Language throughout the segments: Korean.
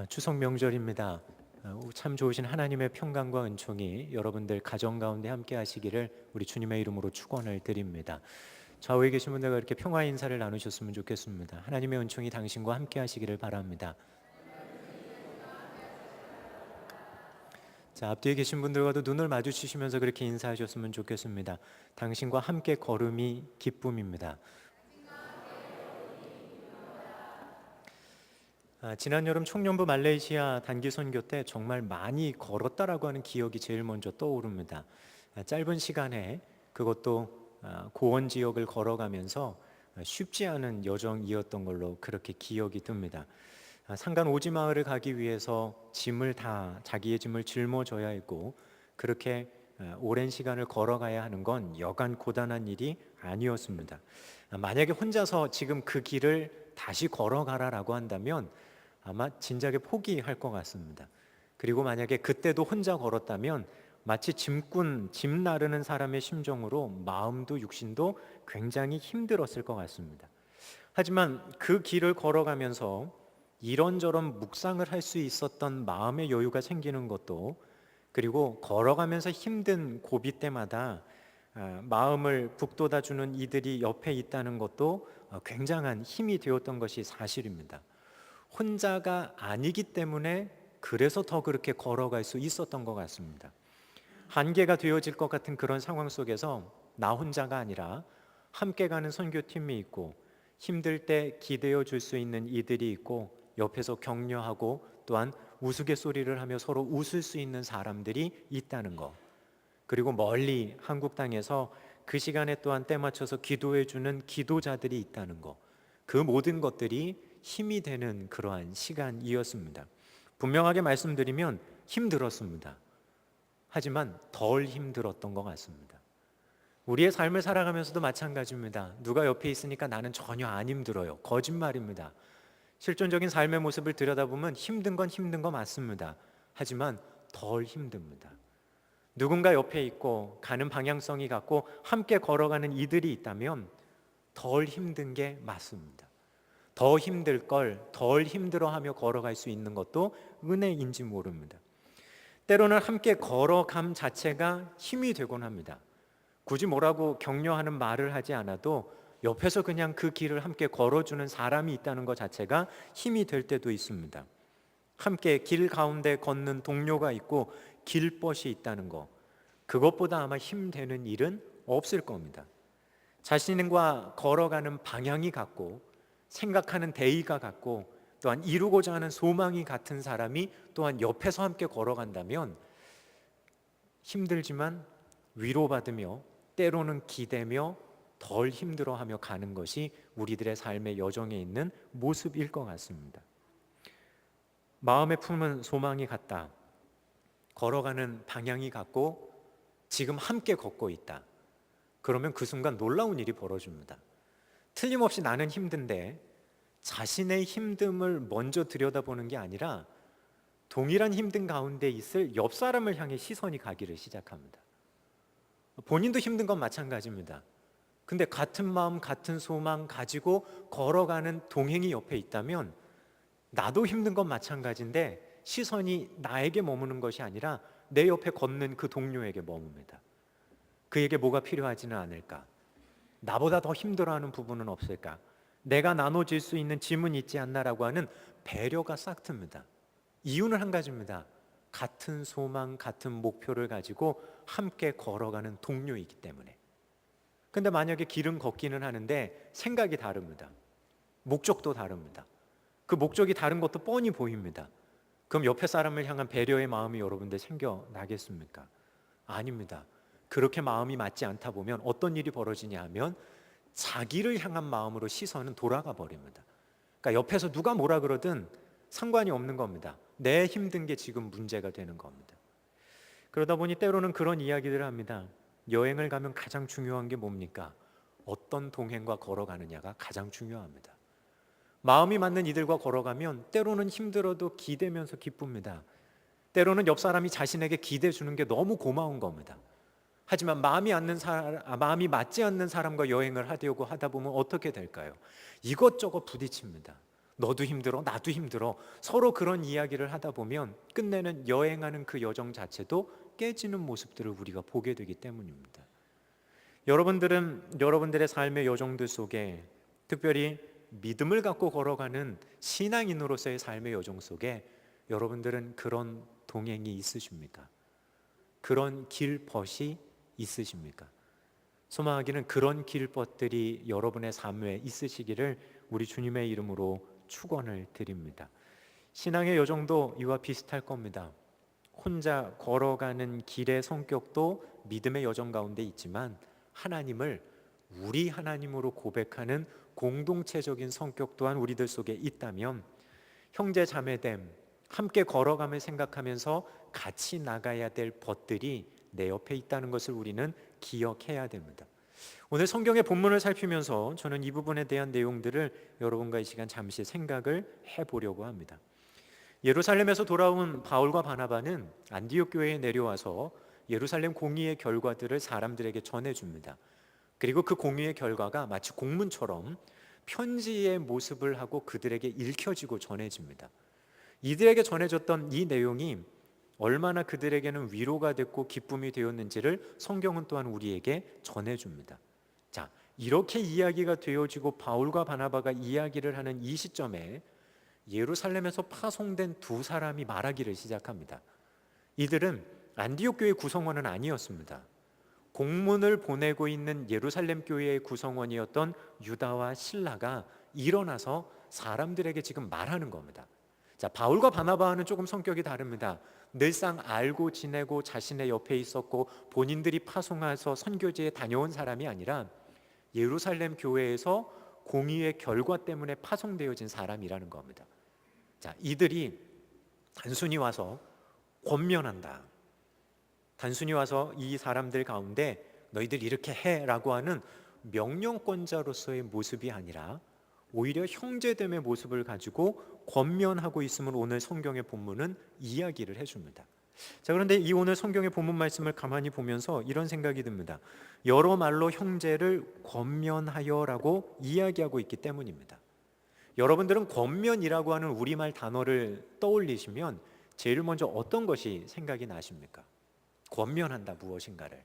추석 명절입니다. 참 좋으신 하나님의 평강과 은총이 여러분들 가정 가운데 함께 하시기를 우리 주님의 이름으로 축원을 드립니다. 좌우에 계신 분들과 이렇게 평화 인사를 나누셨으면 좋겠습니다. 하나님의 은총이 당신과 함께 하시기를 바랍니다. 자, 앞뒤에 계신 분들과도 눈을 마주치시면서 그렇게 인사하셨으면 좋겠습니다. 당신과 함께 걸음이 기쁨입니다. 지난 여름 청년부 말레이시아 단기 선교 때 정말 많이 걸었다라고 하는 기억이 제일 먼저 떠오릅니다. 짧은 시간에 그것도 고원 지역을 걸어가면서 쉽지 않은 여정이었던 걸로 그렇게 기억이 듭니다. 산간 오지 마을을 가기 위해서 자기의 짐을 짊어져야 했고, 그렇게 오랜 시간을 걸어가야 하는 건 여간 고단한 일이 아니었습니다. 만약에 혼자서 지금 그 길을 다시 걸어가라라고 한다면 아마 진작에 포기할 것 같습니다. 그리고 만약에 그때도 혼자 걸었다면 마치 짐 나르는 사람의 심정으로 마음도 육신도 굉장히 힘들었을 것 같습니다. 하지만 그 길을 걸어가면서 이런저런 묵상을 할 수 있었던 마음의 여유가 생기는 것도, 그리고 걸어가면서 힘든 고비 때마다 마음을 북돋아주는 이들이 옆에 있다는 것도 굉장한 힘이 되었던 것이 사실입니다. 혼자가 아니기 때문에 그래서 더 그렇게 걸어갈 수 있었던 것 같습니다. 한계가 되어질 것 같은 그런 상황 속에서 나 혼자가 아니라 함께 가는 선교팀이 있고, 힘들 때 기대어 줄 수 있는 이들이 있고, 옆에서 격려하고 또한 우스갯소리를 하며 서로 웃을 수 있는 사람들이 있다는 것, 그리고 멀리 한국 땅에서 그 시간에 또한 때 맞춰서 기도해 주는 기도자들이 있다는 것, 그 모든 것들이 힘이 되는 그러한 시간이었습니다. 분명하게 말씀드리면 힘들었습니다. 하지만 덜 힘들었던 것 같습니다. 우리의 삶을 살아가면서도 마찬가지입니다. 누가 옆에 있으니까 나는 전혀 안 힘들어요. 거짓말입니다. 실존적인 삶의 모습을 들여다보면 힘든 건 힘든 거 맞습니다. 하지만 덜 힘듭니다. 누군가 옆에 있고 가는 방향성이 같고 함께 걸어가는 이들이 있다면 덜 힘든 게 맞습니다. 더 힘들 걸 덜 힘들어하며 걸어갈 수 있는 것도 은혜인지 모릅니다. 때로는 함께 걸어감 자체가 힘이 되곤 합니다. 굳이 뭐라고 격려하는 말을 하지 않아도 옆에서 그냥 그 길을 함께 걸어주는 사람이 있다는 것 자체가 힘이 될 때도 있습니다. 함께 길 가운데 걷는 동료가 있고 길벗이 있다는 것, 그것보다 아마 힘되는 일은 없을 겁니다. 자신과 걸어가는 방향이 같고 생각하는 대의가 같고 또한 이루고자 하는 소망이 같은 사람이 또한 옆에서 함께 걸어간다면 힘들지만 위로받으며 때로는 기대며 덜 힘들어하며 가는 것이 우리들의 삶의 여정에 있는 모습일 것 같습니다. 마음에 품은 소망이 같다, 걸어가는 방향이 같고 지금 함께 걷고 있다. 그러면 그 순간 놀라운 일이 벌어집니다. 틀림없이 나는 힘든데 자신의 힘듦을 먼저 들여다보는 게 아니라 동일한 힘든 가운데 있을 옆 사람을 향해 시선이 가기를 시작합니다. 본인도 힘든 건 마찬가지입니다. 근데 같은 마음 같은 소망 가지고 걸어가는 동행이 옆에 있다면 나도 힘든 건 마찬가지인데 시선이 나에게 머무는 것이 아니라 내 옆에 걷는 그 동료에게 머뭅니다. 그에게 뭐가 필요하지는 않을까? 나보다 더 힘들어하는 부분은 없을까? 내가 나눠질 수 있는 짐은 있지 않나라고 하는 배려가 싹 틉니다. 이유는 한 가지입니다. 같은 소망, 같은 목표를 가지고 함께 걸어가는 동료이기 때문에. 근데 만약에 길은 걷기는 하는데 생각이 다릅니다. 목적도 다릅니다. 그 목적이 다른 것도 뻔히 보입니다. 그럼 옆에 사람을 향한 배려의 마음이 여러분들 생겨나겠습니까? 아닙니다. 그렇게 마음이 맞지 않다 보면 어떤 일이 벌어지냐 하면 자기를 향한 마음으로 시선은 돌아가 버립니다. 그러니까 옆에서 누가 뭐라 그러든 상관이 없는 겁니다. 내 힘든 게 지금 문제가 되는 겁니다. 그러다 보니 때로는 그런 이야기들을 합니다. 여행을 가면 가장 중요한 게 뭡니까? 어떤 동행과 걸어가느냐가 가장 중요합니다. 마음이 맞는 이들과 걸어가면 때로는 힘들어도 기대면서 기쁩니다. 때로는 옆 사람이 자신에게 기대 주는 게 너무 고마운 겁니다. 하지만 마음이 맞지 않는 사람과 여행을 하려고 하다 보면 어떻게 될까요? 이것저것 부딪힙니다. 너도 힘들어, 나도 힘들어. 서로 그런 이야기를 하다 보면 끝내는 여행하는 그 여정 자체도 깨지는 모습들을 우리가 보게 되기 때문입니다. 여러분들은 여러분들의 삶의 여정들 속에, 특별히 믿음을 갖고 걸어가는 신앙인으로서의 삶의 여정 속에 여러분들은 그런 동행이 있으십니까? 그런 길벗이 있으십니까? 소망하기는 그런 길벗들이 여러분의 삶에 있으시기를 우리 주님의 이름으로 축원을 드립니다. 신앙의 여정도 이와 비슷할 겁니다. 혼자 걸어가는 길의 성격도 믿음의 여정 가운데 있지만 하나님을 우리 하나님으로 고백하는 공동체적인 성격 또한 우리들 속에 있다면 형제 자매됨, 함께 걸어가며 생각하면서 같이 나가야 될 벗들이 내 옆에 있다는 것을 우리는 기억해야 됩니다. 오늘 성경의 본문을 살피면서 저는 이 부분에 대한 내용들을 여러분과 이 시간 잠시 생각을 해보려고 합니다. 예루살렘에서 돌아온 바울과 바나바는 안디옥 교회에 내려와서 예루살렘 공의의 결과들을 사람들에게 전해줍니다. 그리고 그 공의의 결과가 마치 공문처럼 편지의 모습을 하고 그들에게 읽혀지고 전해집니다. 이들에게 전해졌던 이 내용이 얼마나 그들에게는 위로가 됐고 기쁨이 되었는지를 성경은 또한 우리에게 전해줍니다. 자, 이렇게 이야기가 되어지고 바울과 바나바가 이야기를 하는 이 시점에 예루살렘에서 파송된 두 사람이 말하기를 시작합니다. 이들은 안디옥 교회 구성원은 아니었습니다. 공문을 보내고 있는 예루살렘 교회의 구성원이었던 유다와 실라가 일어나서 사람들에게 지금 말하는 겁니다. 자, 바울과 바나바와는 조금 성격이 다릅니다. 늘상 알고 지내고 자신의 옆에 있었고 본인들이 파송해서 선교지에 다녀온 사람이 아니라 예루살렘 교회에서 공의의 결과 때문에 파송되어진 사람이라는 겁니다. 자, 이들이 단순히 와서 권면한다, 단순히 와서 이 사람들 가운데 너희들 이렇게 해라고 하는 명령권자로서의 모습이 아니라 오히려 형제됨의 모습을 가지고 권면하고 있음을 오늘 성경의 본문은 이야기를 해줍니다. 자, 그런데 이 오늘 성경의 본문 말씀을 가만히 보면서 이런 생각이 듭니다. 여러 말로 형제를 권면하여라고 이야기하고 있기 때문입니다. 여러분들은 권면이라고 하는 우리말 단어를 떠올리시면 제일 먼저 어떤 것이 생각이 나십니까? 권면한다, 무엇인가를.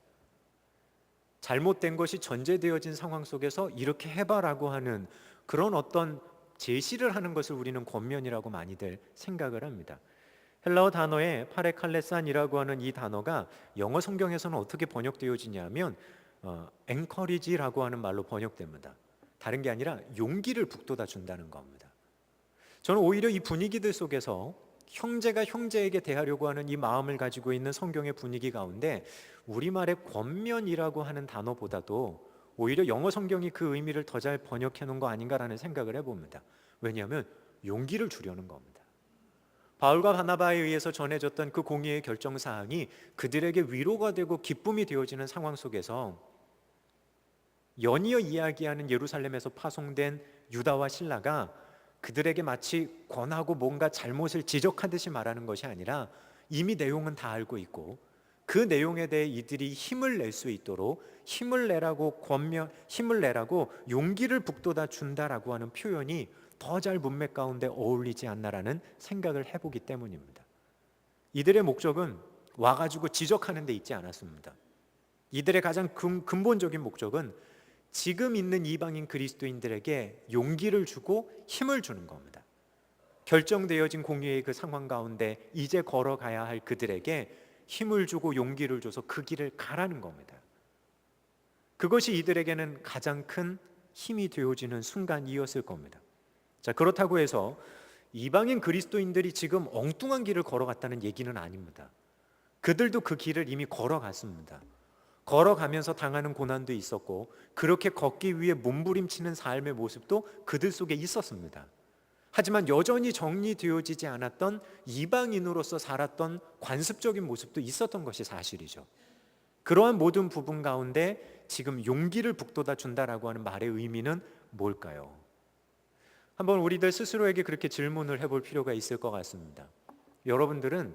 잘못된 것이 전제되어진 상황 속에서 이렇게 해봐라고 하는 그런 어떤 제시를 하는 것을 우리는 권면이라고 많이들 생각을 합니다. 헬라어 단어에 파레칼레산이라고 하는 이 단어가 영어 성경에서는 어떻게 번역되어지냐면 encourage라고 하는 말로 번역됩니다. 다른 게 아니라 용기를 북돋아 준다는 겁니다. 저는 오히려 이 분위기들 속에서 형제가 형제에게 대하려고 하는 이 마음을 가지고 있는 성경의 분위기 가운데 우리말의 권면이라고 하는 단어보다도 오히려 영어 성경이 그 의미를 더 잘 번역해 놓은 거 아닌가라는 생각을 해봅니다. 왜냐하면 용기를 주려는 겁니다. 바울과 바나바에 의해서 전해졌던 그 공의의 결정사항이 그들에게 위로가 되고 기쁨이 되어지는 상황 속에서 연이어 이야기하는 예루살렘에서 파송된 유다와 실라가 그들에게 마치 권하고 뭔가 잘못을 지적하듯이 말하는 것이 아니라 이미 내용은 다 알고 있고 그 내용에 대해 이들이 힘을 낼 수 있도록 힘을 내라고 용기를 북돋아 준다라고 하는 표현이 더 잘 문맥 가운데 어울리지 않나라는 생각을 해보기 때문입니다. 이들의 목적은 와가지고 지적하는 데 있지 않았습니다. 이들의 가장 근본적인 목적은 지금 있는 이방인 그리스도인들에게 용기를 주고 힘을 주는 겁니다. 결정되어진 공의의 그 상황 가운데 이제 걸어가야 할 그들에게 힘을 주고 용기를 줘서 그 길을 가라는 겁니다. 그것이 이들에게는 가장 큰 힘이 되어지는 순간이었을 겁니다. 자, 그렇다고 해서 이방인 그리스도인들이 지금 엉뚱한 길을 걸어갔다는 얘기는 아닙니다. 그들도 그 길을 이미 걸어갔습니다. 걸어가면서 당하는 고난도 있었고 그렇게 걷기 위해 몸부림치는 삶의 모습도 그들 속에 있었습니다. 하지만 여전히 정리되어지지 않았던 이방인으로서 살았던 관습적인 모습도 있었던 것이 사실이죠. 그러한 모든 부분 가운데 지금 용기를 북돋아 준다라고 하는 말의 의미는 뭘까요? 한번 우리들 스스로에게 그렇게 질문을 해볼 필요가 있을 것 같습니다. 여러분들은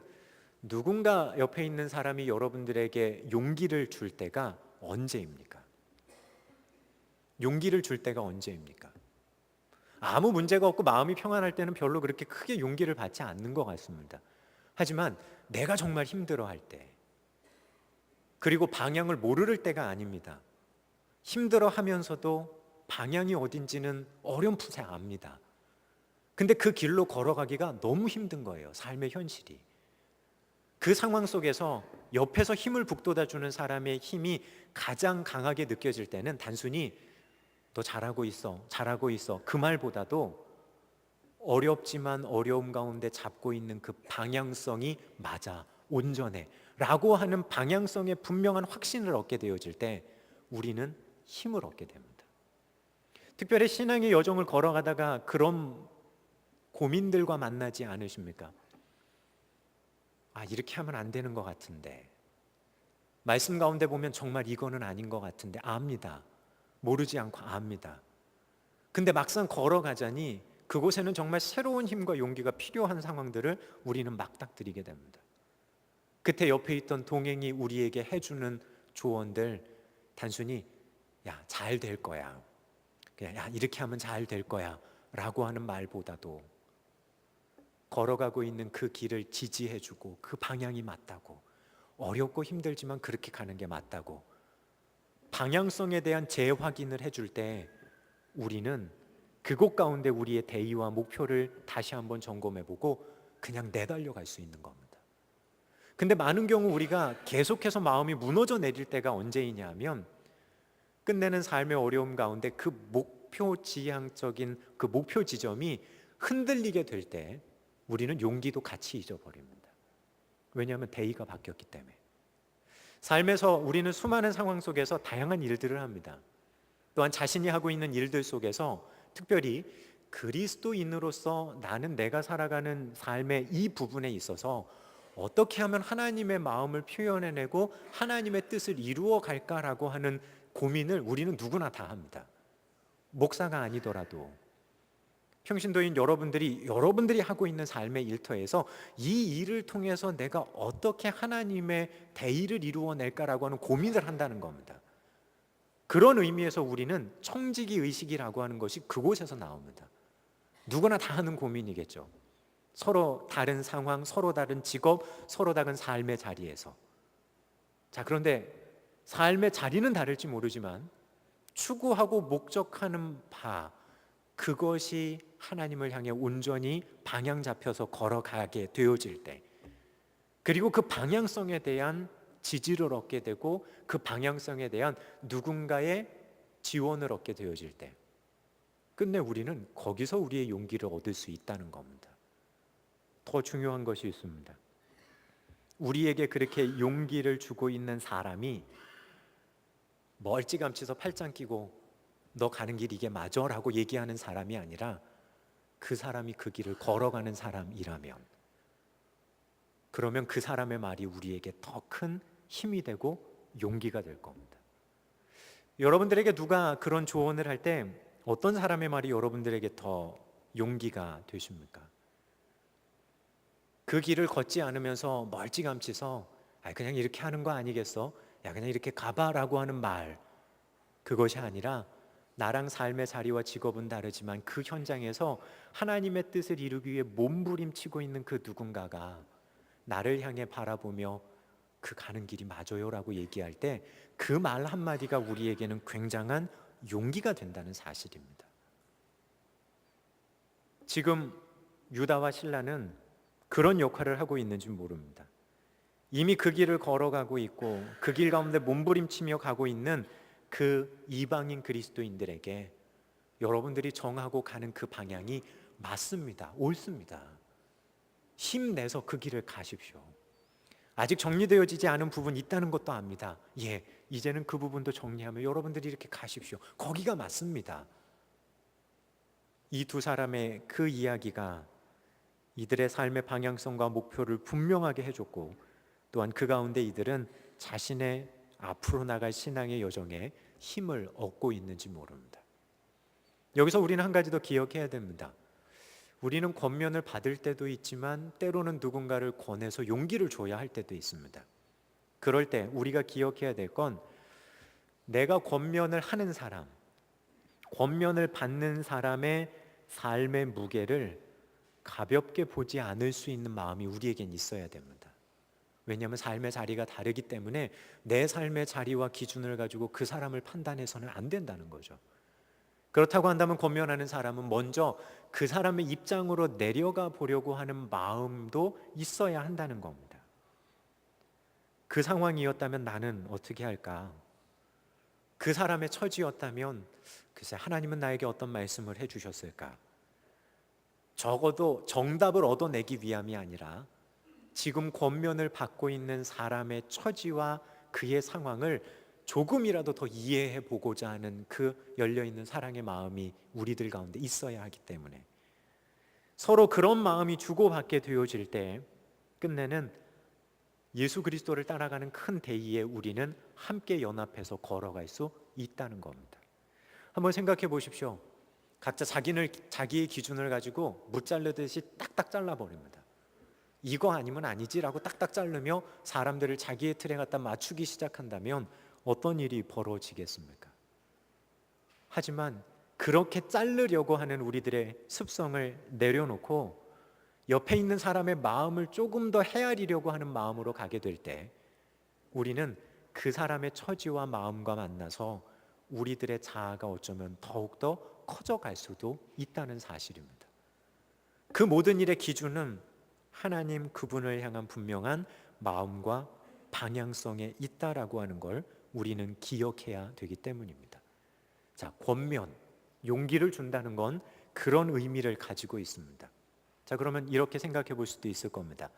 누군가 옆에 있는 사람이 여러분들에게 용기를 줄 때가 언제입니까? 용기를 줄 때가 언제입니까? 아무 문제가 없고 마음이 평안할 때는 별로 그렇게 크게 용기를 받지 않는 것 같습니다. 하지만 내가 정말 힘들어할 때, 그리고 방향을 모를 때가 아닙니다. 힘들어하면서도 방향이 어딘지는 어렴풋이 압니다. 근데 그 길로 걸어가기가 너무 힘든 거예요. 삶의 현실이. 그 상황 속에서 옆에서 힘을 북돋아주는 사람의 힘이 가장 강하게 느껴질 때는 단순히 너 잘하고 있어, 잘하고 있어, 그 말보다도 어렵지만 어려움 가운데 잡고 있는 그 방향성이 맞아, 온전해 라고 하는 방향성에 분명한 확신을 얻게 되어질 때 우리는 힘을 얻게 됩니다. 특별히 신앙의 여정을 걸어가다가 그런 고민들과 만나지 않으십니까? 이렇게 하면 안 되는 것 같은데, 말씀 가운데 보면 정말 이거는 아닌 것 같은데, 압니다. 모르지 않고 압니다. 근데 막상 걸어가자니 그곳에는 정말 새로운 힘과 용기가 필요한 상황들을 우리는 막닥뜨리게 됩니다. 그때 옆에 있던 동행이 우리에게 해주는 조언들, 단순히 야, 잘 될 거야, 그냥 야, 이렇게 하면 잘 될 거야 라고 하는 말보다도 걸어가고 있는 그 길을 지지해주고 그 방향이 맞다고, 어렵고 힘들지만 그렇게 가는 게 맞다고 방향성에 대한 재확인을 해줄 때 우리는 그곳 가운데 우리의 대의와 목표를 다시 한번 점검해보고 그냥 내달려갈 수 있는 겁니다. 근데 많은 경우 우리가 계속해서 마음이 무너져 내릴 때가 언제이냐 하면, 끝내는 삶의 어려움 가운데 그 목표 지향적인 그 목표 지점이 흔들리게 될 때 우리는 용기도 같이 잊어버립니다. 왜냐하면 대의가 바뀌었기 때문에. 삶에서 우리는 수많은 상황 속에서 다양한 일들을 합니다. 또한 자신이 하고 있는 일들 속에서 특별히 그리스도인으로서 나는 내가 살아가는 삶의 이 부분에 있어서 어떻게 하면 하나님의 마음을 표현해내고 하나님의 뜻을 이루어 갈까라고 하는 고민을 우리는 누구나 다 합니다. 목사가 아니더라도 평신도인 여러분들이 하고 있는 삶의 일터에서 이 일을 통해서 내가 어떻게 하나님의 대의를 이루어낼까라고 하는 고민을 한다는 겁니다. 그런 의미에서 우리는 청지기 의식이라고 하는 것이 그곳에서 나옵니다. 누구나 다 하는 고민이겠죠. 서로 다른 상황, 서로 다른 직업, 서로 다른 삶의 자리에서. 자, 그런데 삶의 자리는 다를지 모르지만 추구하고 목적하는 바, 그것이 하나님을 향해 온전히 방향 잡혀서 걸어가게 되어질 때, 그리고 그 방향성에 대한 지지를 얻게 되고 그 방향성에 대한 누군가의 지원을 얻게 되어질 때, 끝내 우리는 거기서 우리의 용기를 얻을 수 있다는 겁니다. 더 중요한 것이 있습니다. 우리에게 그렇게 용기를 주고 있는 사람이 멀찌감치서 팔짱 끼고 너 가는 길 이게 맞아 라고 얘기하는 사람이 아니라 그 사람이 그 길을 걸어가는 사람이라면, 그러면 그 사람의 말이 우리에게 더 큰 힘이 되고 용기가 될 겁니다. 여러분들에게 누가 그런 조언을 할 때 어떤 사람의 말이 여러분들에게 더 용기가 되십니까? 그 길을 걷지 않으면서 멀찌감치서 그냥 이렇게 하는 거 아니겠어? 야, 그냥 이렇게 가봐라고 하는 말, 그것이 아니라 나랑 삶의 자리와 직업은 다르지만 그 현장에서 하나님의 뜻을 이루기 위해 몸부림치고 있는 그 누군가가 나를 향해 바라보며 그 가는 길이 맞아요 라고 얘기할 때 그 말 한마디가 우리에게는 굉장한 용기가 된다는 사실입니다. 지금 유다와 실라는 그런 역할을 하고 있는지 모릅니다. 이미 그 길을 걸어가고 있고 그 길 가운데 몸부림치며 가고 있는 그 이방인 그리스도인들에게 여러분들이 정하고 가는 그 방향이 맞습니다. 옳습니다. 힘내서 그 길을 가십시오. 아직 정리되어지지 않은 부분이 있다는 것도 압니다. 이제는 그 부분도 정리하며 여러분들이 이렇게 가십시오. 거기가 맞습니다. 이 두 사람의 그 이야기가 이들의 삶의 방향성과 목표를 분명하게 해줬고, 또한 그 가운데 이들은 자신의 앞으로 나갈 신앙의 여정에 힘을 얻고 있는지 모릅니다. 여기서 우리는 한 가지 더 기억해야 됩니다. 우리는 권면을 받을 때도 있지만 때로는 누군가를 권해서 용기를 줘야 할 때도 있습니다. 그럴 때 우리가 기억해야 될 건 내가 권면을 하는 사람, 권면을 받는 사람의 삶의 무게를 가볍게 보지 않을 수 있는 마음이 우리에겐 있어야 됩니다. 왜냐하면 삶의 자리가 다르기 때문에 내 삶의 자리와 기준을 가지고 그 사람을 판단해서는 안 된다는 거죠. 그렇다고 한다면 권면하는 사람은 먼저 그 사람의 입장으로 내려가 보려고 하는 마음도 있어야 한다는 겁니다. 그 상황이었다면 나는 어떻게 할까? 그 사람의 처지였다면 글쎄 하나님은 나에게 어떤 말씀을 해주셨을까? 적어도 정답을 얻어내기 위함이 아니라 지금 권면을 받고 있는 사람의 처지와 그의 상황을 조금이라도 더 이해해 보고자 하는 그 열려있는 사랑의 마음이 우리들 가운데 있어야 하기 때문에 서로 그런 마음이 주고받게 되어질 때 끝내는 예수 그리스도를 따라가는 큰 대의에 우리는 함께 연합해서 걸어갈 수 있다는 겁니다. 한번 생각해 보십시오. 각자 자기의 기준을 가지고 무 자르듯이 딱딱 잘라버립니다. 이거 아니면 아니지라고 딱딱 자르며 사람들을 자기의 틀에 갖다 맞추기 시작한다면 어떤 일이 벌어지겠습니까? 하지만 그렇게 자르려고 하는 우리들의 습성을 내려놓고 옆에 있는 사람의 마음을 조금 더 헤아리려고 하는 마음으로 가게 될 때 우리는 그 사람의 처지와 마음과 만나서 우리들의 자아가 어쩌면 더욱더 커져갈 수도 있다는 사실입니다. 그 모든 일의 기준은 하나님 그분을 향한 분명한 마음과 방향성에 있다라고 하는 걸 우리는 기억해야 되기 때문입니다. 자, 권면, 용기를 준다는 건 그런 의미를 가지고 있습니다. 자, 그러면 이렇게 생각해 볼 수도 있을 겁니다.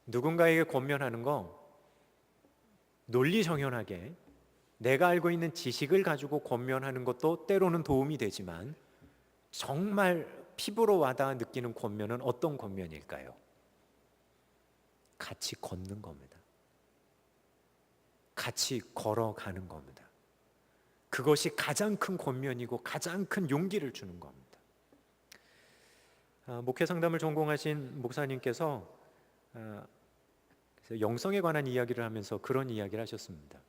누군가에게 권면하는 거 논리정연하게 내가 알고 있는 지식을 가지고 권면하는 것도 때로는 도움이 되지만 정말 피부로 와닿아 느끼는 권면은 어떤 권면일까요? 같이 걷는 겁니다. 같이 걸어가는 겁니다. 그것이 가장 큰 권면이고 가장 큰 용기를 주는 겁니다. 목회 상담을 전공하신 목사님께서 영성에 관한 이야기를 하면서 그런 이야기를 하셨습니다.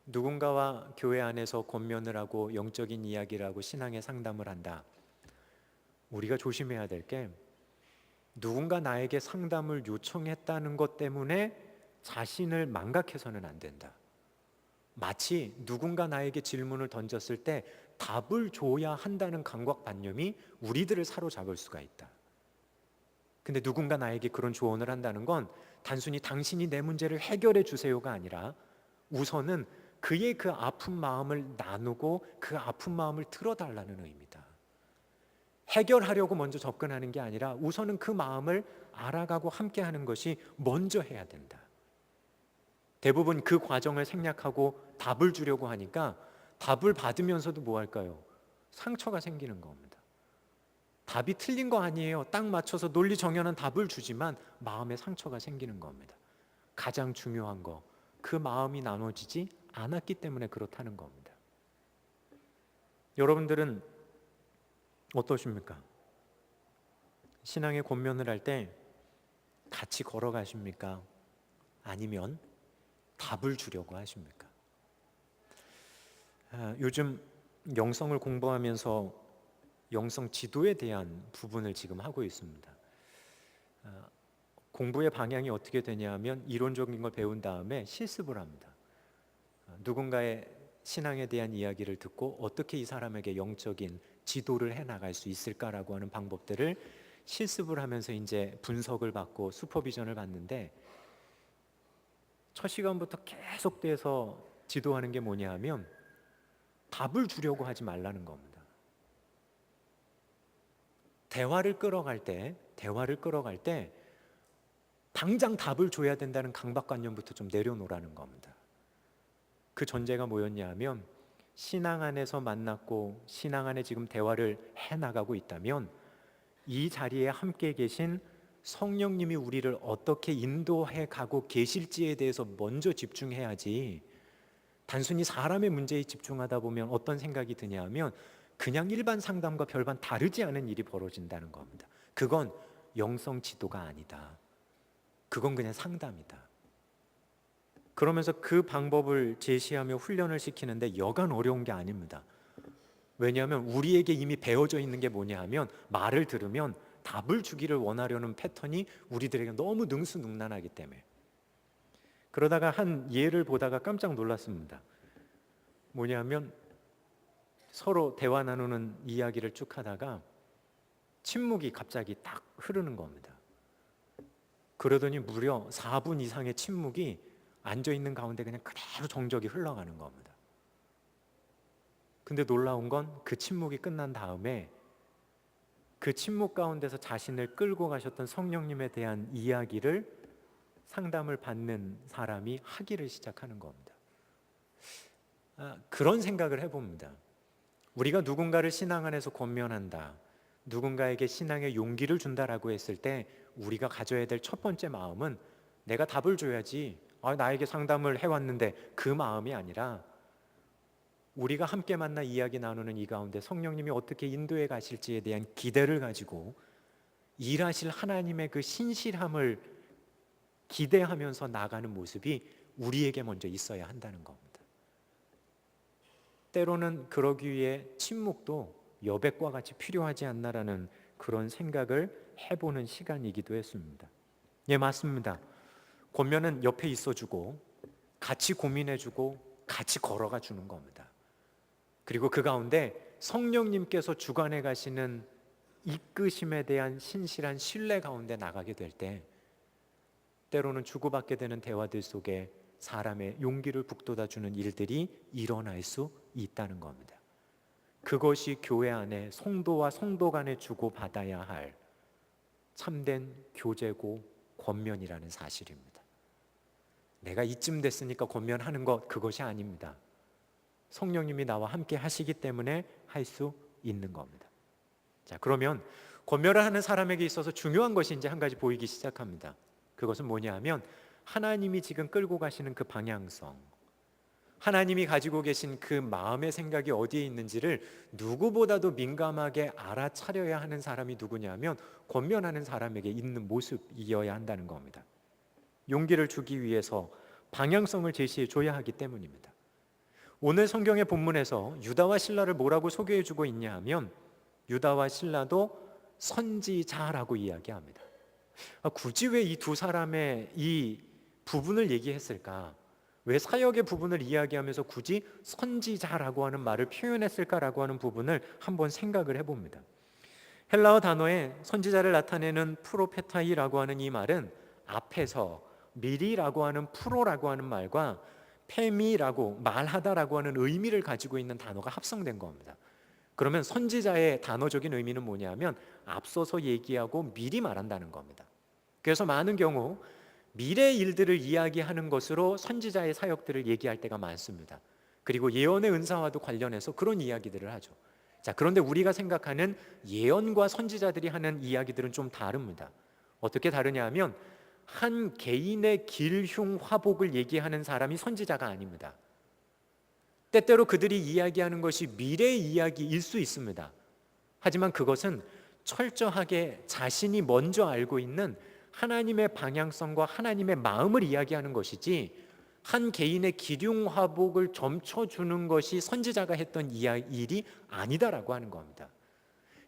누군가와 교회 안에서 권면을 하고 영적인 이야기를 하고 신앙의 상담을 한다. 우리가 조심해야 될 게 누군가 나에게 상담을 요청했다는 것 때문에 자신을 망각해서는 안 된다. 마치 누군가 나에게 질문을 던졌을 때 답을 줘야 한다는 강박관념이 우리들을 사로잡을 수가 있다. 근데 누군가 나에게 그런 조언을 한다는 건 단순히 당신이 내 문제를 해결해 주세요가 아니라 우선은 그의 그 아픈 마음을 나누고 그 아픈 마음을 들어달라는 의미다. 해결하려고 먼저 접근하는 게 아니라 우선은 그 마음을 알아가고 함께하는 것이 먼저 해야 된다. 대부분 그 과정을 생략하고 답을 주려고 하니까 답을 받으면서도 뭐 할까요? 상처가 생기는 겁니다. 답이 틀린 거 아니에요. 딱 맞춰서 논리 정연한 답을 주지만 마음에 상처가 생기는 겁니다. 가장 중요한 거, 그 마음이 나눠지지 않았기 때문에 그렇다는 겁니다. 여러분들은 어떠십니까? 신앙의 권면을 할 때 같이 걸어가십니까? 아니면 답을 주려고 하십니까? 요즘 영성을 공부하면서 영성 지도에 대한 부분을 지금 하고 있습니다. 공부의 방향이 어떻게 되냐면 이론적인 걸 배운 다음에 실습을 합니다. 누군가의 신앙에 대한 이야기를 듣고 어떻게 이 사람에게 영적인 지도를 해나갈 수 있을까라고 하는 방법들을 실습을 하면서 이제 분석을 받고 슈퍼비전을 받는데 첫 시간부터 계속돼서 지도하는 게 뭐냐 하면 답을 주려고 하지 말라는 겁니다. 대화를 끌어갈 때 당장 답을 줘야 된다는 강박관념부터 좀 내려놓으라는 겁니다. 그 전제가 뭐였냐 하면 신앙 안에서 만났고 신앙 안에 지금 대화를 해나가고 있다면 이 자리에 함께 계신 성령님이 우리를 어떻게 인도해 가고 계실지에 대해서 먼저 집중해야지 단순히 사람의 문제에 집중하다 보면 어떤 생각이 드냐 하면 그냥 일반 상담과 별반 다르지 않은 일이 벌어진다는 겁니다. 그건 영성 지도가 아니다. 그건 그냥 상담이다. 그러면서 그 방법을 제시하며 훈련을 시키는데 여간 어려운 게 아닙니다. 왜냐하면 우리에게 이미 배어져 있는 게 뭐냐 하면 말을 들으면 답을 주기를 원하려는 패턴이 우리들에게 너무 능수능란하기 때문에. 그러다가 한 예를 보다가 깜짝 놀랐습니다. 뭐냐면 서로 대화 나누는 이야기를 쭉 하다가 침묵이 갑자기 딱 흐르는 겁니다. 그러더니 무려 4분 이상의 침묵이 앉아있는 가운데 그냥 그대로 정적이 흘러가는 겁니다. 근데 놀라운 건 그 침묵이 끝난 다음에 그 침묵 가운데서 자신을 끌고 가셨던 성령님에 대한 이야기를 상담을 받는 사람이 하기를 시작하는 겁니다. 그런 생각을 해봅니다. 우리가 누군가를 신앙 안에서 권면한다, 누군가에게 신앙의 용기를 준다라고 했을 때 우리가 가져야 될 첫 번째 마음은 내가 답을 줘야지, 나에게 상담을 해왔는데, 그 마음이 아니라 우리가 함께 만나 이야기 나누는 이 가운데 성령님이 어떻게 인도해 가실지에 대한 기대를 가지고 일하실 하나님의 그 신실함을 기대하면서 나가는 모습이 우리에게 먼저 있어야 한다는 겁니다. 때로는 그러기 위해 침묵도 여백과 같이 필요하지 않나라는 그런 생각을 해보는 시간이기도 했습니다. 예, 맞습니다. 권면은 옆에 있어주고 같이 고민해주고 같이 걸어가 주는 겁니다. 그리고 그 가운데 성령님께서 주관해 가시는 이끄심에 대한 신실한 신뢰 가운데 나가게 될 때 때로는 주고받게 되는 대화들 속에 사람의 용기를 북돋아주는 일들이 일어날 수 있다는 겁니다. 그것이 교회 안에 성도와 성도 간에 주고받아야 할 참된 교제고 권면이라는 사실입니다. 내가 이쯤 됐으니까 권면하는 것, 그것이 아닙니다. 성령님이 나와 함께 하시기 때문에 할 수 있는 겁니다. 자, 그러면 권면을 하는 사람에게 있어서 중요한 것이 이제 한 가지 보이기 시작합니다. 그것은 뭐냐 하면 하나님이 지금 끌고 가시는 그 방향성, 하나님이 가지고 계신 그 마음의 생각이 어디에 있는지를 누구보다도 민감하게 알아차려야 하는 사람이 누구냐면 권면하는 사람에게 있는 모습이어야 한다는 겁니다. 용기를 주기 위해서 방향성을 제시해 줘야 하기 때문입니다. 오늘 성경의 본문에서 유다와 실라를 뭐라고 소개해 주고 있냐 하면 유다와 실라도 선지자라고 이야기합니다. 굳이 왜 이 두 사람의 이 부분을 얘기했을까? 왜 사역의 부분을 이야기하면서 굳이 선지자라고 하는 말을 표현했을까라고 하는 부분을 한번 생각을 해봅니다. 헬라어 단어에 선지자를 나타내는 프로페타이라고 하는 이 말은 앞에서 미리라고 하는 프로라고 하는 말과 페미라고 말하다라고 하는 의미를 가지고 있는 단어가 합성된 겁니다. 그러면 선지자의 단어적인 의미는 뭐냐면 앞서서 얘기하고 미리 말한다는 겁니다. 그래서 많은 경우 미래 일들을 이야기하는 것으로 선지자의 사역들을 얘기할 때가 많습니다. 그리고 예언의 은사와도 관련해서 그런 이야기들을 하죠. 자, 그런데 우리가 생각하는 예언과 선지자들이 하는 이야기들은 좀 다릅니다. 어떻게 다르냐 하면 한 개인의 길흉 화복을 얘기하는 사람이 선지자가 아닙니다. 때때로 그들이 이야기하는 것이 미래의 이야기일 수 있습니다. 하지만 그것은 철저하게 자신이 먼저 알고 있는 하나님의 방향성과 하나님의 마음을 이야기하는 것이지 한 개인의 기륭화복을 점쳐주는 것이 선지자가 했던 일이 아니다라고 하는 겁니다.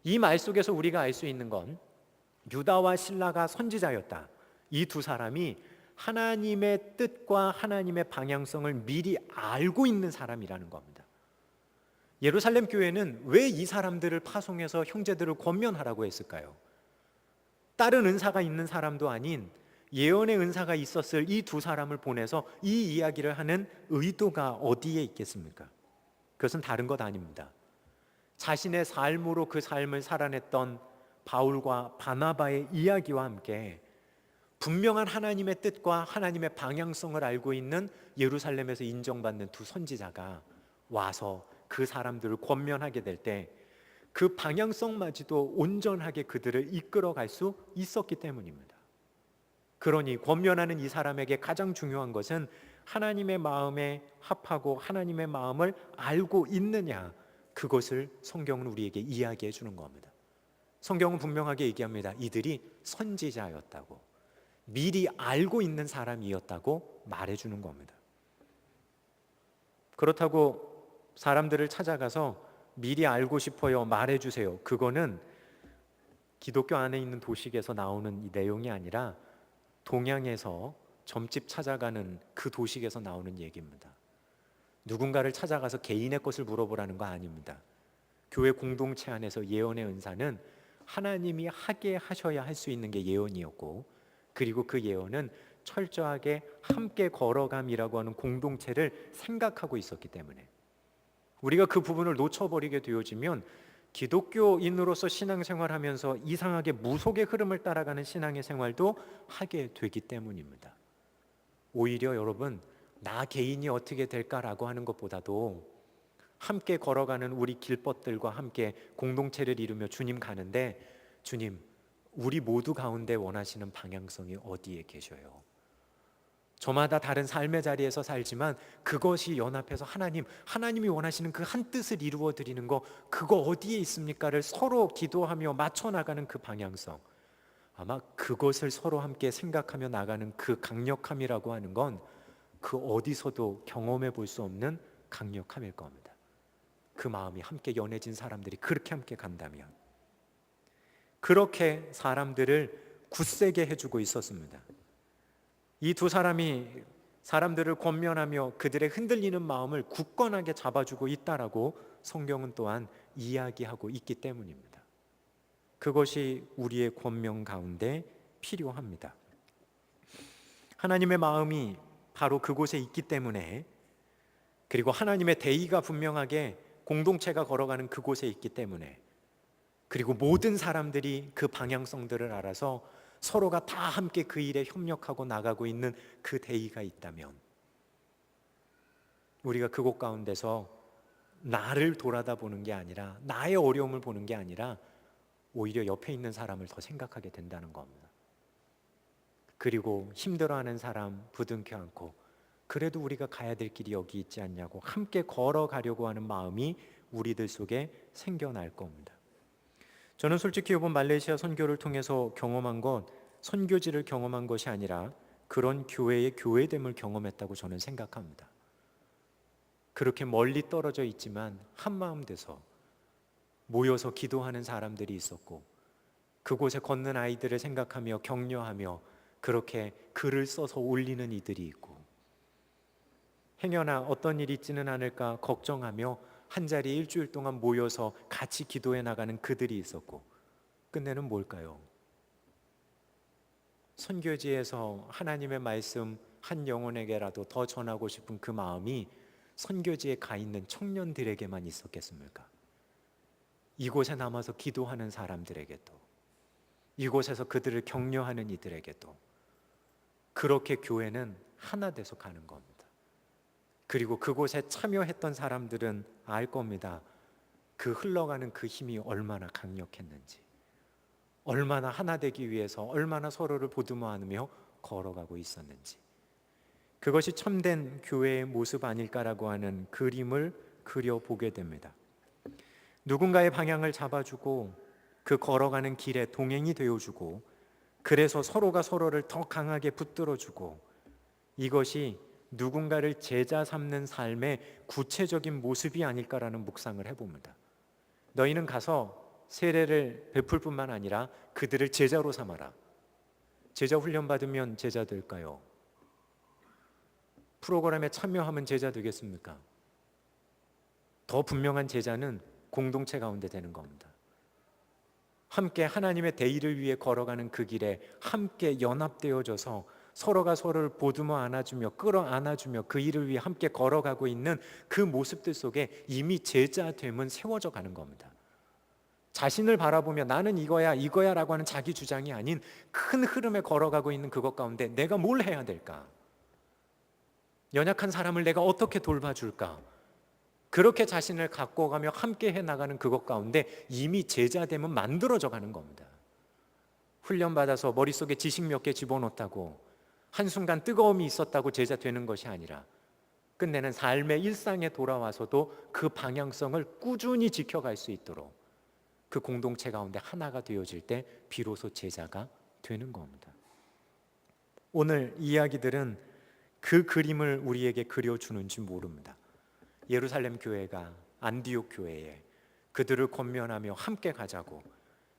이 말 속에서 우리가 알 수 있는 건 유다와 실라가 선지자였다. 이 두 사람이 하나님의 뜻과 하나님의 방향성을 미리 알고 있는 사람이라는 겁니다. 예루살렘 교회는 왜 이 사람들을 파송해서 형제들을 권면하라고 했을까요? 다른 은사가 있는 사람도 아닌 예언의 은사가 있었을 이 두 사람을 보내서 이 이야기를 하는 의도가 어디에 있겠습니까? 그것은 다른 것 아닙니다. 자신의 삶으로 그 삶을 살아냈던 바울과 바나바의 이야기와 함께 분명한 하나님의 뜻과 하나님의 방향성을 알고 있는 예루살렘에서 인정받는 두 선지자가 와서 그 사람들을 권면하게 될 때 그 방향성마저도 온전하게 그들을 이끌어갈 수 있었기 때문입니다. 그러니 권면하는 이 사람에게 가장 중요한 것은 하나님의 마음에 합하고 하나님의 마음을 알고 있느냐, 그것을 성경은 우리에게 이야기해 주는 겁니다. 성경은 분명하게 얘기합니다. 이들이 선지자였다고, 미리 알고 있는 사람이었다고 말해주는 겁니다. 그렇다고 사람들을 찾아가서 미리 알고 싶어요. 말해주세요. 그거는 기독교 안에 있는 도식에서 나오는 이 내용이 아니라 동양에서 점집 찾아가는 그 도식에서 나오는 얘기입니다. 누군가를 찾아가서 개인의 것을 물어보라는 거 아닙니다. 교회 공동체 안에서 예언의 은사는 하나님이 하게 하셔야 할 수 있는 게 예언이었고, 그리고 그 예언은 철저하게 함께 걸어감이라고 하는 공동체를 생각하고 있었기 때문에 우리가 그 부분을 놓쳐버리게 되어지면 기독교인으로서 신앙생활하면서 이상하게 무속의 흐름을 따라가는 신앙의 생활도 하게 되기 때문입니다. 오히려 여러분, 나 개인이 어떻게 될까라고 하는 것보다도 함께 걸어가는 우리 길벗들과 함께 공동체를 이루며 주님 가는데, 주님, 우리 모두 가운데 원하시는 방향성이 어디에 계셔요? 저마다 다른 삶의 자리에서 살지만 그것이 연합해서 하나님이 원하시는 그 한 뜻을 이루어 드리는 거, 그거 어디에 있습니까를 서로 기도하며 맞춰 나가는 그 방향성, 아마 그것을 서로 함께 생각하며 나가는 그 강력함이라고 하는 건 그 어디서도 경험해 볼 수 없는 강력함일 겁니다. 그 마음이 함께 연해진 사람들이 그렇게 함께 간다면, 그렇게 사람들을 굳세게 해주고 있었습니다. 이 두 사람이 사람들을 권면하며 그들의 흔들리는 마음을 굳건하게 잡아주고 있다라고 성경은 또한 이야기하고 있기 때문입니다. 그것이 우리의 권면 가운데 필요합니다. 하나님의 마음이 바로 그곳에 있기 때문에, 그리고 하나님의 대의가 분명하게 공동체가 걸어가는 그곳에 있기 때문에, 그리고 모든 사람들이 그 방향성들을 알아서 서로가 다 함께 그 일에 협력하고 나가고 있는 그 대의가 있다면, 우리가 그곳 가운데서 나를 돌아다 보는 게 아니라, 나의 어려움을 보는 게 아니라 오히려 옆에 있는 사람을 더 생각하게 된다는 겁니다. 그리고 힘들어하는 사람 부둥켜 안고, 그래도 우리가 가야 될 길이 여기 있지 않냐고 함께 걸어가려고 하는 마음이 우리들 속에 생겨날 겁니다. 저는 솔직히 이번 말레이시아 선교를 통해서 경험한 것, 선교지를 경험한 것이 아니라 그런 교회의 교회됨을 경험했다고 저는 생각합니다. 그렇게 멀리 떨어져 있지만 한마음 돼서 모여서 기도하는 사람들이 있었고, 그곳에 걷는 아이들을 생각하며 격려하며 그렇게 글을 써서 올리는 이들이 있고, 행여나 어떤 일이 있지는 않을까 걱정하며 한자리에 일주일 동안 모여서 같이 기도해 나가는 그들이 있었고, 끝내는 뭘까요? 선교지에서 하나님의 말씀 한 영혼에게라도 더 전하고 싶은 그 마음이 선교지에 가 있는 청년들에게만 있었겠습니까? 이곳에 남아서 기도하는 사람들에게도, 이곳에서 그들을 격려하는 이들에게도 그렇게 교회는 하나 돼서 가는 겁니다. 그리고 그곳에 참여했던 사람들은 알 겁니다. 그 흘러가는 그 힘이 얼마나 강력했는지, 얼마나 하나 되기 위해서 얼마나 서로를 보듬어 안으며 걸어가고 있었는지. 그것이 참된 교회의 모습 아닐까라고 하는 그림을 그려보게 됩니다. 누군가의 방향을 잡아주고 그 걸어가는 길에 동행이 되어주고, 그래서 서로가 서로를 더 강하게 붙들어주고, 이것이 누군가를 제자 삼는 삶의 구체적인 모습이 아닐까라는 묵상을 해봅니다. 너희는 가서 세례를 베풀 뿐만 아니라 그들을 제자로 삼아라. 제자 훈련 받으면 제자 될까요? 프로그램에 참여하면 제자 되겠습니까? 더 분명한 제자는 공동체 가운데 되는 겁니다. 함께 하나님의 대의를 위해 걸어가는 그 길에 함께 연합되어져서 서로가 서로를 보듬어 안아주며 끌어안아주며 그 일을 위해 함께 걸어가고 있는 그 모습들 속에 이미 제자됨은 세워져 가는 겁니다. 자신을 바라보며 나는 이거야 라고 하는 자기 주장이 아닌 큰 흐름에 걸어가고 있는 그것 가운데 내가 뭘 해야 될까? 연약한 사람을 내가 어떻게 돌봐줄까? 그렇게 자신을 갖고 가며 함께 해나가는 그것 가운데 이미 제자됨은 만들어져 가는 겁니다. 훈련받아서 머릿속에 지식 몇 개 집어넣었다고 한순간 뜨거움이 있었다고 제자 되는 것이 아니라, 끝내는 삶의 일상에 돌아와서도 그 방향성을 꾸준히 지켜갈 수 있도록 그 공동체 가운데 하나가 되어질 때 비로소 제자가 되는 겁니다. 오늘 이야기들은 그 그림을 우리에게 그려주는지 모릅니다. 예루살렘 교회가 안디옥 교회에 그들을 권면하며 함께 가자고,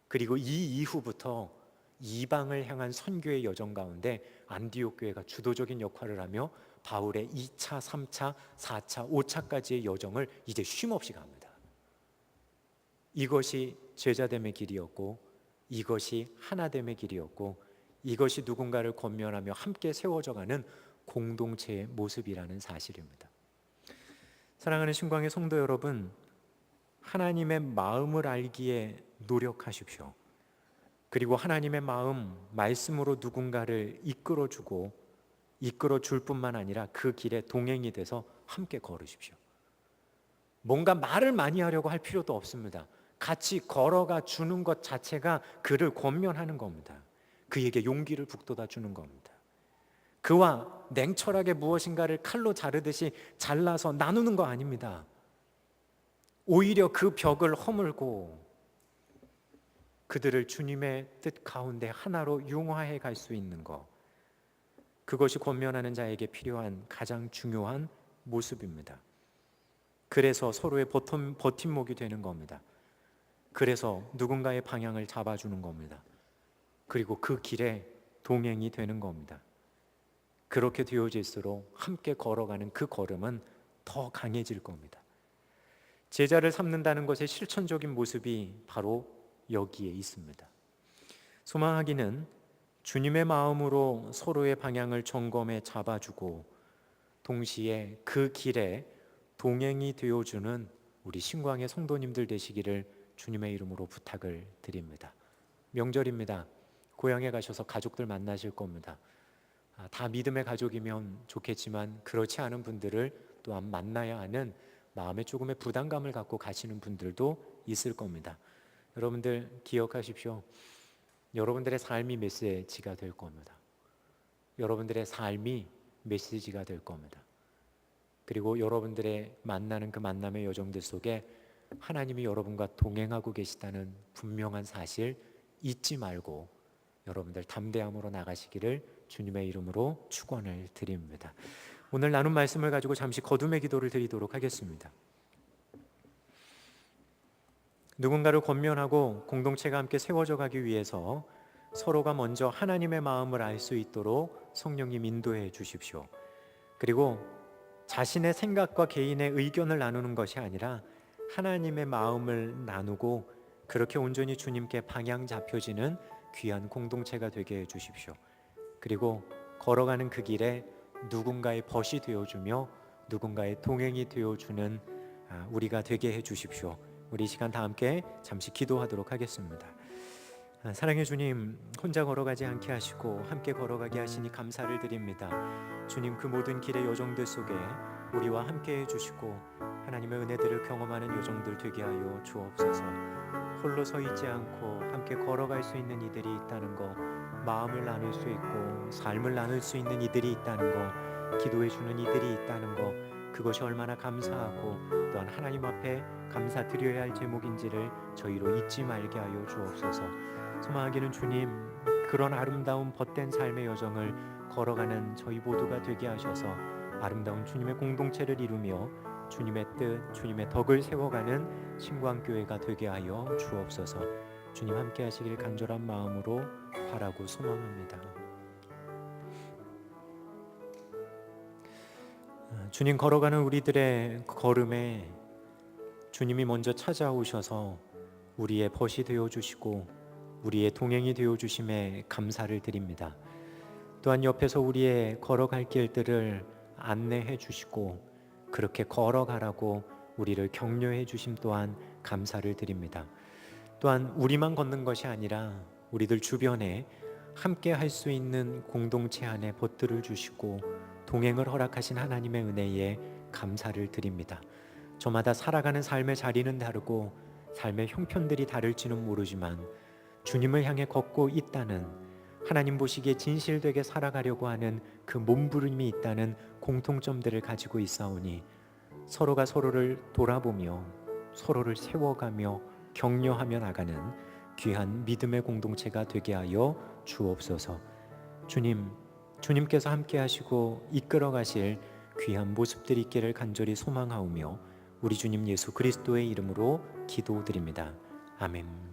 그리고 이 이후부터 이방을 향한 선교의 여정 가운데 안디옥 교회가 주도적인 역할을 하며 바울의 2차, 3차, 4차, 5차까지의 여정을 이제 쉼없이 갑니다. 이것이 제자됨의 길이었고, 이것이 하나됨의 길이었고, 이것이 누군가를 권면하며 함께 세워져가는 공동체의 모습이라는 사실입니다. 사랑하는 신광의 성도 여러분, 하나님의 마음을 알기에 노력하십시오. 그리고 하나님의 마음, 말씀으로 누군가를 이끌어주고 이끌어줄 뿐만 아니라 그 길에 동행이 돼서 함께 걸으십시오. 뭔가 말을 많이 하려고 할 필요도 없습니다. 같이 걸어가 주는 것 자체가 그를 권면하는 겁니다. 그에게 용기를 북돋아 주는 겁니다. 그와 냉철하게 무엇인가를 칼로 자르듯이 잘라서 나누는 거 아닙니다. 오히려 그 벽을 허물고 그들을 주님의 뜻 가운데 하나로 융화해 갈 수 있는 것, 그것이 권면하는 자에게 필요한 가장 중요한 모습입니다. 그래서 서로의 버팀목이 되는 겁니다. 그래서 누군가의 방향을 잡아주는 겁니다. 그리고 그 길에 동행이 되는 겁니다. 그렇게 되어질수록 함께 걸어가는 그 걸음은 더 강해질 겁니다. 제자를 삼는다는 것의 실천적인 모습이 바로 여기에 있습니다. 소망하기는 주님의 마음으로 서로의 방향을 점검해 잡아주고 동시에 그 길에 동행이 되어주는 우리 신광의 성도님들 되시기를 주님의 이름으로 부탁을 드립니다. 명절입니다. 고향에 가셔서 가족들 만나실 겁니다. 다 믿음의 가족이면 좋겠지만 그렇지 않은 분들을 또한 만나야 하는 마음에 조금의 부담감을 갖고 가시는 분들도 있을 겁니다. 여러분들 기억하십시오. 여러분들의 삶이 메시지가 될 겁니다. 여러분들의 삶이 메시지가 될 겁니다. 그리고 여러분들의 만나는 그 만남의 여정들 속에 하나님이 여러분과 동행하고 계시다는 분명한 사실 잊지 말고 여러분들 담대함으로 나가시기를 주님의 이름으로 축원을 드립니다. 오늘 나눈 말씀을 가지고 잠시 거듭의 기도를 드리도록 하겠습니다. 누군가를 권면하고 공동체가 함께 세워져 가기 위해서 서로가 먼저 하나님의 마음을 알 수 있도록 성령님 인도해 주십시오. 그리고 자신의 생각과 개인의 의견을 나누는 것이 아니라 하나님의 마음을 나누고 그렇게 온전히 주님께 방향 잡혀지는 귀한 공동체가 되게 해 주십시오. 그리고 걸어가는 그 길에 누군가의 벗이 되어주며 누군가의 동행이 되어주는 우리가 되게 해 주십시오. 우리 이 시간 다 함께 잠시 기도하도록 하겠습니다. 사랑의 주님, 혼자 걸어가지 않게 하시고 함께 걸어가게 하시니 감사를 드립니다. 주님, 그 모든 길의 여정들 속에 우리와 함께 해주시고 하나님의 은혜들을 경험하는 여정들 되게 하여 주옵소서. 홀로 서 있지 않고 함께 걸어갈 수 있는 이들이 있다는 것, 마음을 나눌 수 있고 삶을 나눌 수 있는 이들이 있다는 것, 기도해 주는 이들이 있다는 것, 그것이 얼마나 감사하고 또한 하나님 앞에 감사드려야 할 제목인지를 저희로 잊지 말게 하여 주옵소서. 소망하기는 주님, 그런 아름다운 벗된 삶의 여정을 걸어가는 저희 모두가 되게 하셔서 아름다운 주님의 공동체를 이루며 주님의 뜻, 주님의 덕을 세워가는 신광교회가 되게 하여 주옵소서. 주님 함께 하시길 간절한 마음으로 바라고 소망합니다. 주님, 걸어가는 우리들의 걸음에 주님이 먼저 찾아오셔서 우리의 벗이 되어주시고 우리의 동행이 되어주심에 감사를 드립니다. 또한 옆에서 우리의 걸어갈 길들을 안내해 주시고 그렇게 걸어가라고 우리를 격려해 주심 또한 감사를 드립니다. 또한 우리만 걷는 것이 아니라 우리들 주변에 함께 할 수 있는 공동체 안에 벗들을 주시고 동행을 허락하신 하나님의 은혜에 감사를 드립니다. 저마다 살아가는 삶의 자리는 다르고 삶의 형편들이 다를지는 모르지만 주님을 향해 걷고 있다는, 하나님 보시기에 진실되게 살아가려고 하는 그 몸부림이 있다는 공통점들을 가지고 있사오니 서로가 서로를 돌아보며 서로를 세워가며 격려하며 나가는 귀한 믿음의 공동체가 되게 하여 주옵소서. 주님께서 함께 하시고 이끌어 가실 귀한 모습들이 있기를 간절히 소망하오며 우리 주님 예수 그리스도의 이름으로 기도드립니다. 아멘.